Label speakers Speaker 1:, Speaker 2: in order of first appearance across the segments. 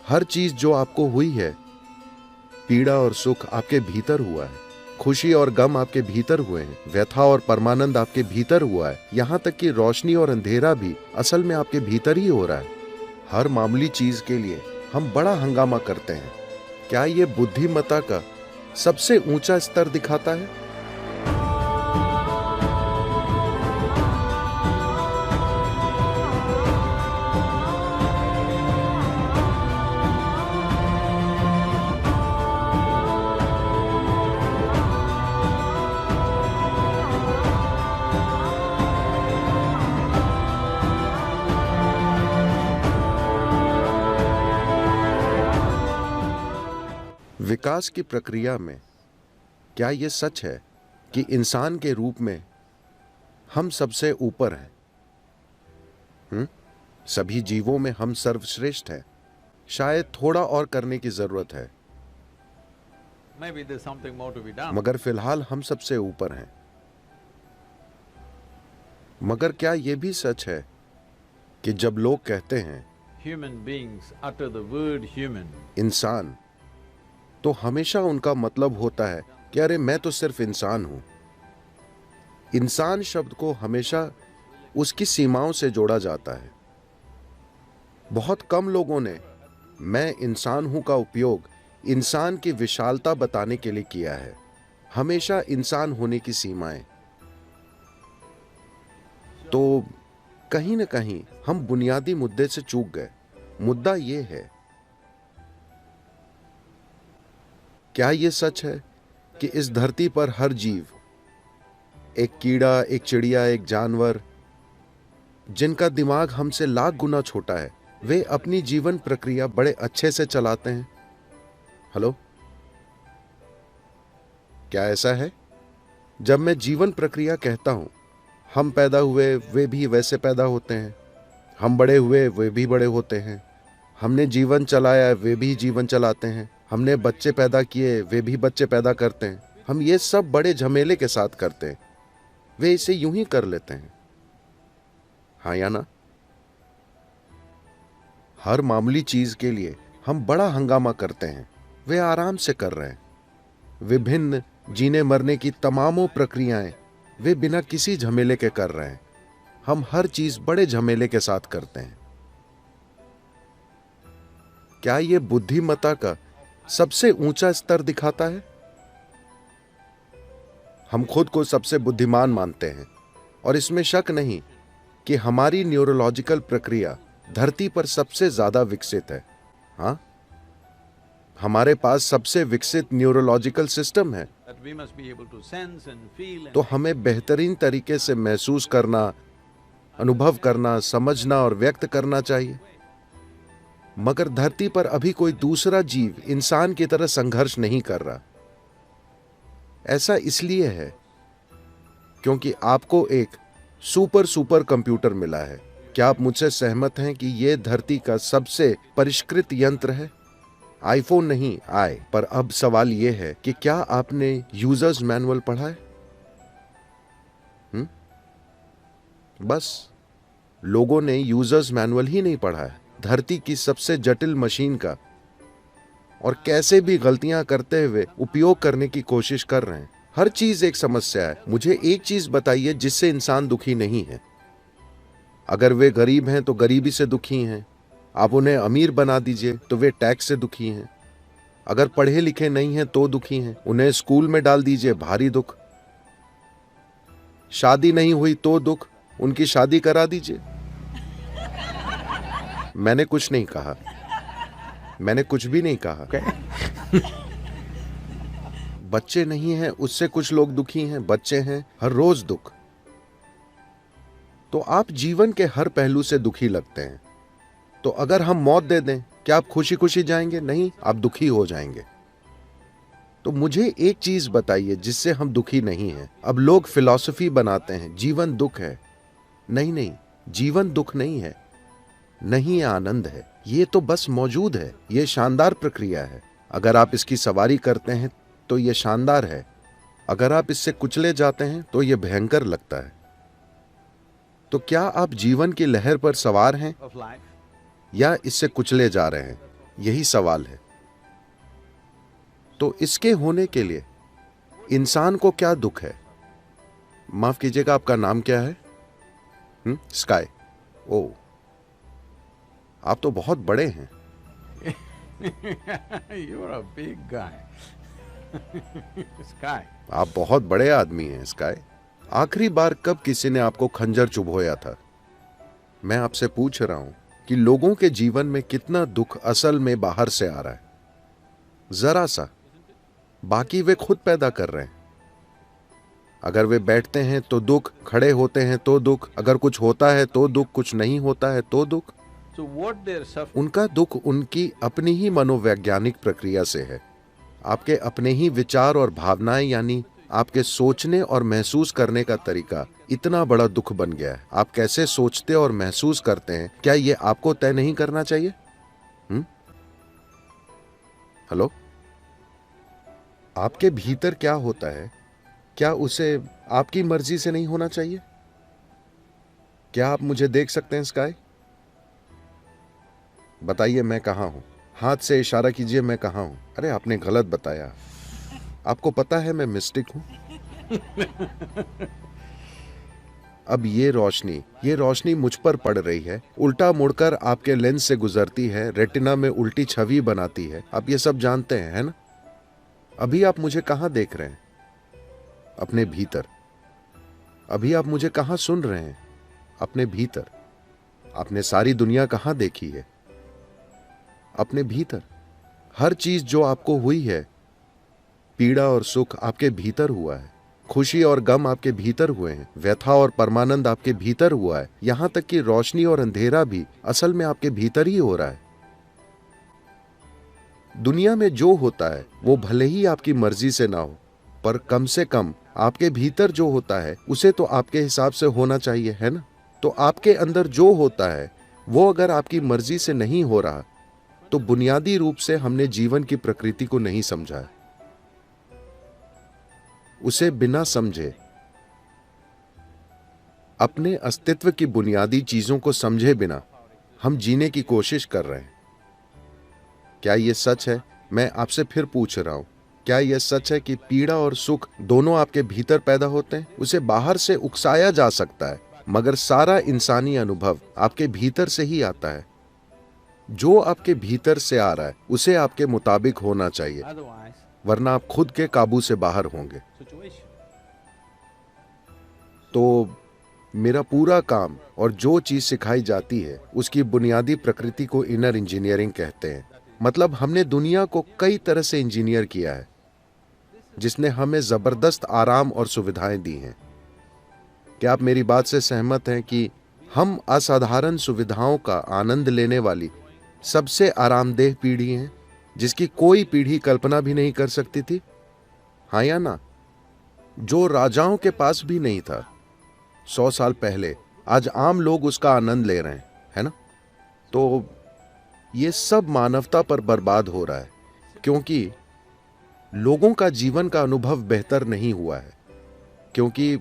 Speaker 1: हर चीज जो आपको हुई है, पीड़ा और सुख आपके भीतर हुआ है, खुशी और गम आपके भीतर हुए हैं, व्यथा और परमानंद आपके भीतर हुआ है, यहां तक कि रोशनी और अंधेरा भी असल में आपके भीतर ही हो रहा है। हर मामूली चीज के लिए हम बड़ा हंगामा करते हैं। क्या ये बुद्धिमत्ता का सबसे ऊंचा स्तर दिखाता है? विकास की प्रक्रिया में क्या यह सच है कि इंसान के रूप में हम सबसे ऊपर हैं? सभी जीवों में हम सर्वश्रेष्ठ हैं। शायद थोड़ा और करने की जरूरत है,
Speaker 2: Maybe there's something more to be done.
Speaker 1: मगर फिलहाल हम सबसे ऊपर हैं। मगर क्या यह भी सच है कि जब लोग कहते हैं
Speaker 2: Human beings utter the word human.
Speaker 1: इंसान, तो हमेशा उनका मतलब होता है कि अरे मैं तो सिर्फ इंसान हूं। इंसान शब्द को हमेशा उसकी सीमाओं से जोड़ा जाता है। बहुत कम लोगों ने मैं इंसान हूं का उपयोग इंसान की विशालता बताने के लिए किया है। हमेशा इंसान होने की सीमाएं। तो कहीं ना कहीं हम बुनियादी मुद्दे से चूक गए। मुद्दा यह है, क्या यह सच है कि इस धरती पर हर जीव, एक कीड़ा, एक चिड़िया, एक जानवर, जिनका दिमाग हमसे लाख गुना छोटा है, वे अपनी जीवन प्रक्रिया बड़े अच्छे से चलाते हैं? हेलो, क्या ऐसा है? जब मैं जीवन प्रक्रिया कहता हूं, हम पैदा हुए वे भी वैसे पैदा होते हैं, हम बड़े हुए वे भी बड़े होते हैं, हमने जीवन चलाया वे भी जीवन चलाते हैं, हमने बच्चे पैदा किए वे भी बच्चे पैदा करते हैं। हम ये सब बड़े झमेले के साथ करते हैं। वे इसे यूं ही कर लेते हैं, हाँ या ना? हर मामूली चीज के लिए हम बड़ा हंगामा करते हैं। वे आराम से कर रहे हैं। विभिन्न जीने मरने की तमामों प्रक्रियाएं वे बिना किसी झमेले के कर रहे हैं। हम हर चीज बड़े झमेले के साथ करते हैं। क्या यह बुद्धिमत्ता का सबसे ऊंचा स्तर दिखाता है? हम खुद को सबसे बुद्धिमान मानते हैं और इसमें शक नहीं कि हमारी न्यूरोलॉजिकल प्रक्रिया धरती पर सबसे ज्यादा विकसित है। हाँ, हमारे पास सबसे विकसित न्यूरोलॉजिकल सिस्टम है।
Speaker 2: That we must be able to sense and feel and
Speaker 1: तो हमें बेहतरीन तरीके से महसूस करना, अनुभव करना, समझना और व्यक्त करना चाहिए। मगर धरती पर अभी कोई दूसरा जीव इंसान की तरह संघर्ष नहीं कर रहा। ऐसा इसलिए है क्योंकि आपको एक सुपर कंप्यूटर मिला है। क्या आप मुझसे सहमत हैं कि यह धरती का सबसे परिष्कृत यंत्र है? आईफोन नहीं आए, पर अब सवाल यह है कि क्या आपने यूजर्स मैनुअल पढ़ा है? बस लोगों ने यूजर्स मैनुअल ही नहीं पढ़ा है। धरती की सबसे जटिल मशीन का और कैसे भी गलतियां करते हुए उपयोग करने की कोशिश कर रहे हैं। हर चीज एक समस्या है। मुझे एक चीज बताइए जिससे इंसान दुखी नहीं है। अगर वे गरीब हैं तो गरीबी से दुखी हैं। आप उन्हें अमीर बना दीजिए तो वे टैक्स से दुखी हैं। अगर पढ़े लिखे नहीं हैं तो दुखी हैं। उन्हें स्कूल में डाल दीजिए, भारी दुख। शादी नहीं हुई तो दुख, उनकी शादी करा दीजिए। मैंने कुछ नहीं कहा, मैंने कुछ भी नहीं कहा। बच्चे नहीं हैं उससे कुछ लोग दुखी हैं, बच्चे हैं, हर रोज दुख। तो आप जीवन के हर पहलू से दुखी लगते हैं। तो अगर हम मौत दे दें, क्या आप खुशी खुशी जाएंगे? नहीं, आप दुखी हो जाएंगे। तो मुझे एक चीज बताइए जिससे हम दुखी नहीं हैं। अब लोग फिलॉसफी बनाते हैं, जीवन दुख है। नहीं, जीवन दुख नहीं है, नहीं, आनंद है। ये तो बस मौजूद है। ये शानदार प्रक्रिया है। अगर आप इसकी सवारी करते हैं तो ये शानदार है। अगर आप इससे कुचले जाते हैं तो ये भयंकर लगता है। तो क्या आप जीवन की लहर पर सवार हैं
Speaker 2: of life.
Speaker 1: या इससे कुचले जा रहे हैं? यही सवाल है। तो इसके होने के लिए इंसान को क्या दुख है? माफ कीजिएगा, आपका नाम क्या है? स्काई। ओ, आप तो बहुत बड़े हैं।
Speaker 2: You're a big guy. Sky.
Speaker 1: आप बहुत बड़े आदमी हैं स्काई। आखिरी बार कब किसी ने आपको खंजर चुभोया था? मैं आपसे पूछ रहा हूं कि लोगों के जीवन में कितना दुख असल में बाहर से आ रहा है? जरा सा। बाकी वे खुद पैदा कर रहे हैं। अगर वे बैठते हैं तो दुख, खड़े होते हैं तो दुख, अगर कुछ होता है तो दुख, कुछ नहीं होता है तो दुख।
Speaker 2: So what they're suffering,
Speaker 1: उनका दुख उनकी अपनी ही मनोवैज्ञानिक प्रक्रिया से है। आपके अपने ही विचार और भावनाएं, यानी आपके सोचने और महसूस करने का तरीका इतना बड़ा दुख बन गया है। आप कैसे सोचते और महसूस करते हैं, क्या यह आपको तय नहीं करना चाहिए? हेलो, आपके भीतर क्या होता है, क्या उसे आपकी मर्जी से नहीं होना चाहिए? क्या आप मुझे देख सकते हैं स्काई? बताइए मैं कहां हूं? हाथ से इशारा कीजिए, मैं कहां हूं? अरे आपने गलत बताया। आपको पता है मैं मिस्टिक हूं। अब ये रोशनी मुझ पर पड़ रही है, उल्टा मुड़कर आपके लेंस से गुजरती है, रेटिना में उल्टी छवि बनाती है। आप ये सब जानते हैं, है ना? अभी आप मुझे कहां देख रहे हैं? अपने भीतर। अभी आप मुझे कहां सुन रहे हैं? अपने भीतर। आपने सारी दुनिया कहां देखी है? अपने भीतर। हर चीज जो आपको हुई है, पीड़ा और सुख आपके भीतर हुआ है, खुशी और गम आपके भीतर हुए हैं, व्यथा और परमानंद आपके भीतर हुआ है, यहां तक कि रोशनी और अंधेरा भी असल में आपके भीतर ही हो रहा है। दुनिया में जो होता है वो भले ही आपकी मर्जी से ना हो, पर कम से कम आपके भीतर जो होता है उसे तो आपके हिसाब से होना चाहिए, है ना? तो आपके अंदर जो होता है वो अगर आपकी मर्जी से नहीं हो रहा, तो बुनियादी रूप से हमने जीवन की प्रकृति को नहीं समझा है। उसे बिना समझे, अपने अस्तित्व की बुनियादी चीजों को समझे बिना हम जीने की कोशिश कर रहे हैं। क्या यह सच है? मैं आपसे फिर पूछ रहा हूं, क्या यह सच है कि पीड़ा और सुख दोनों आपके भीतर पैदा होते हैं? उसे बाहर से उकसाया जा सकता है, मगर सारा इंसानी अनुभव आपके भीतर से ही आता है। जो आपके भीतर से आ रहा है उसे आपके मुताबिक होना चाहिए,
Speaker 2: otherwise
Speaker 1: वरना आप खुद के काबू से बाहर होंगे।
Speaker 2: situation.
Speaker 1: तो मेरा पूरा काम और जो चीज सिखाई जाती है उसकी बुनियादी प्रकृति को इनर इंजीनियरिंग कहते हैं। मतलब हमने दुनिया को कई तरह से इंजीनियर किया है, जिसने हमें जबरदस्त आराम और सुविधाएं दी हैं। क्या आप मेरी बात से सहमत हैं कि हम असाधारण सुविधाओं का आनंद लेने वाली सबसे आरामदेह पीढ़ी हैं, जिसकी कोई पीढ़ी कल्पना भी नहीं कर सकती थी? हाँ या ना? जो राजाओं के पास भी नहीं था 100 साल पहले, आज आम लोग उसका आनंद ले रहे हैं, है ना? तो ये सब मानवता पर बर्बाद हो रहा है, क्योंकि लोगों का जीवन का अनुभव बेहतर नहीं हुआ है। क्योंकि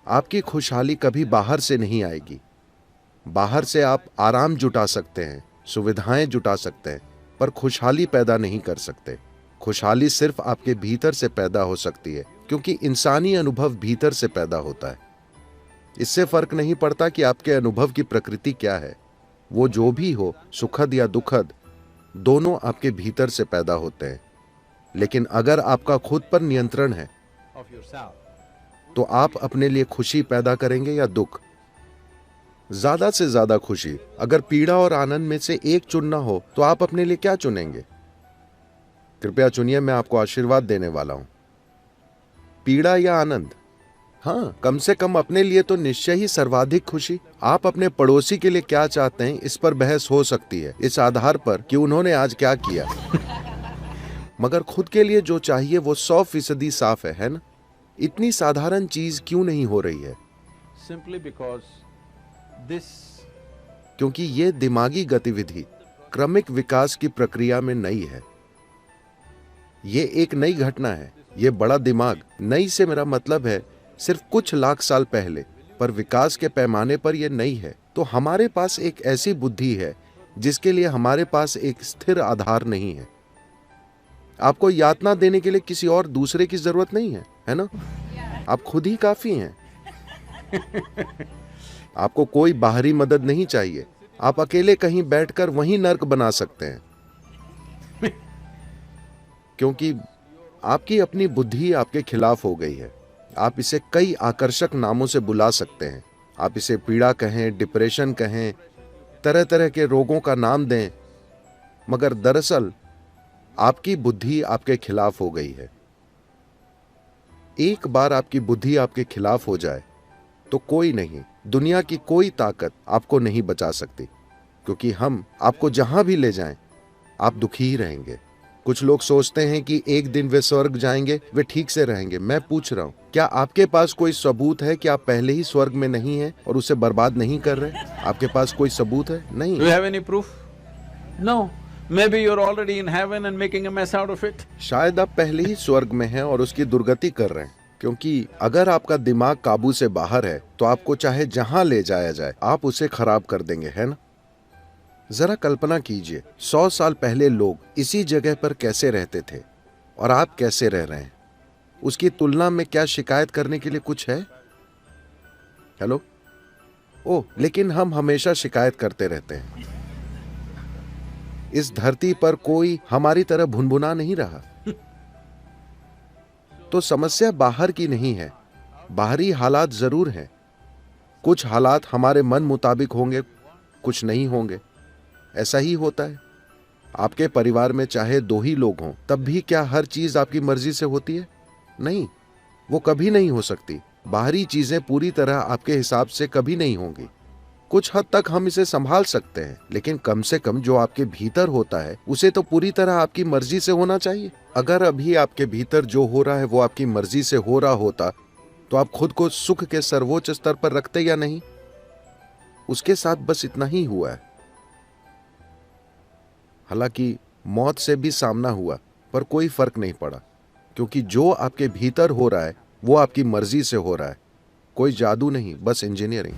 Speaker 1: आपकी खुशहाली कभी बाहर से नहीं आएगी। बाहर से आप आराम जुटा सकते हैं, सुविधाएं जुटा सकते हैं, पर खुशहाली पैदा नहीं कर सकते। खुशहाली सिर्फ आपके भीतर से पैदा हो सकती है, क्योंकि इंसानी अनुभव भीतर से पैदा होता है। इससे फर्क नहीं पड़ता कि आपके अनुभव की प्रकृति क्या है। वो जो भी हो, सुखद या दुखद, दोनों आपके भीतर से पैदा होते हैं। लेकिन अगर आपका खुद पर नियंत्रण है,
Speaker 2: Of yourself.
Speaker 1: तो आप अपने लिए खुशी पैदा करेंगे या दुख? ज्यादा से ज्यादा खुशी। अगर पीड़ा और आनंद में से एक चुनना हो तो आप अपने लिए क्या चुनेंगे? कृपया चुनिए, मैं आपको आशीर्वाद देने वाला हूं। पीड़ा या आनंद? हाँ, कम से कम अपने लिए तो निश्चय ही सर्वाधिक खुशी। आप अपने पड़ोसी के लिए क्या चाहते हैं, इस पर बहस हो सकती है, इस आधार पर कि उन्होंने आज क्या किया। मगर खुद के लिए जो चाहिए वो 100% साफ है ना? इतनी साधारण चीज क्यों नहीं हो रही है?
Speaker 2: Simply because this
Speaker 1: क्योंकि ये दिमागी गतिविधि क्रमिक विकास की प्रक्रिया में नई है। ये एक नई घटना है। ये बड़ा दिमाग, नई से मेरा मतलब है सिर्फ कुछ लाख साल पहले, पर विकास के पैमाने पर यह नई है। तो हमारे पास एक ऐसी बुद्धि है जिसके लिए हमारे पास एक स्थिर आधार नहीं है। आपको यातना देने के लिए किसी और दूसरे की जरूरत नहीं है ना? आप खुद ही काफी हैं। आपको कोई बाहरी मदद नहीं चाहिए। आप अकेले कहीं बैठकर वहीं नर्क बना सकते हैं, क्योंकि आपकी अपनी बुद्धि आपके खिलाफ हो गई है। आप इसे कई आकर्षक नामों से बुला सकते हैं। आप इसे पीड़ा कहें, डिप्रेशन कहें, तरह तरह के रोगों का नाम दें, मगर दरअसल आपकी बुद्धि आपके खिलाफ हो गई है। एक बार आपकी बुद्धि आपके खिलाफ हो जाए तो कोई नहीं, दुनिया की कोई ताकत आपको नहीं बचा सकती, क्योंकि हम आपको जहां भी ले जाएं आप दुखी ही रहेंगे। कुछ लोग सोचते हैं कि एक दिन वे स्वर्ग जाएंगे, वे ठीक से रहेंगे। मैं पूछ रहा हूं, क्या आपके पास कोई सबूत है कि आप पहले ही स्वर्ग में नहीं हैं और उसे बर्बाद नहीं कर रहे? आपके पास कोई सबूत है? नहीं।
Speaker 2: Do you have any proof? No. Maybe you're already in heaven and making a mess out of it.
Speaker 1: शायद आप पहले ही स्वर्ग में हैं और उसकी दुर्गति कर रहे हैं, क्योंकि अगर आपका दिमाग काबू से बाहर है तो आपको चाहे जहां ले जाया जाए आप उसे खराब कर देंगे, है ना? जरा कल्पना कीजिए, 100 साल पहले लोग इसी जगह पर कैसे रहते थे और आप कैसे रह रहे हैं। उसकी तुलना में क्या शिकायत करने के लिए कुछ है? हेलो? ओह, लेकिन हम हमेशा शिकायत करते रहते हैं। इस धरती पर कोई हमारी तरह भुनभुना नहीं रहा। तो समस्या बाहर की नहीं है, बाहरी हालात जरूर हैं। कुछ हालात हमारे मन मुताबिक होंगे, कुछ नहीं होंगे। ऐसा ही होता है। आपके परिवार में चाहे 2 ही लोग हों, तब भी क्या हर चीज आपकी मर्जी से होती है? नहीं, वो कभी नहीं हो सकती। बाहरी चीजें पूरी तरह आपके हिसाब से कभी नहीं होंगी। कुछ हद तक हम इसे संभाल सकते हैं, लेकिन कम से कम जो आपके भीतर होता है उसे तो पूरी तरह आपकी मर्जी से होना चाहिए। अगर अभी आपके भीतर जो हो रहा है वो आपकी मर्जी से हो रहा होता तो आप खुद को सुख के सर्वोच्च स्तर पर रखते या नहीं? उसके साथ बस इतना ही हुआ है। हालांकि मौत से भी सामना हुआ, पर कोई फर्क नहीं पड़ा, क्योंकि जो आपके भीतर हो रहा है वो आपकी मर्जी से हो रहा है। कोई जादू नहीं, बस इंजीनियरिंग।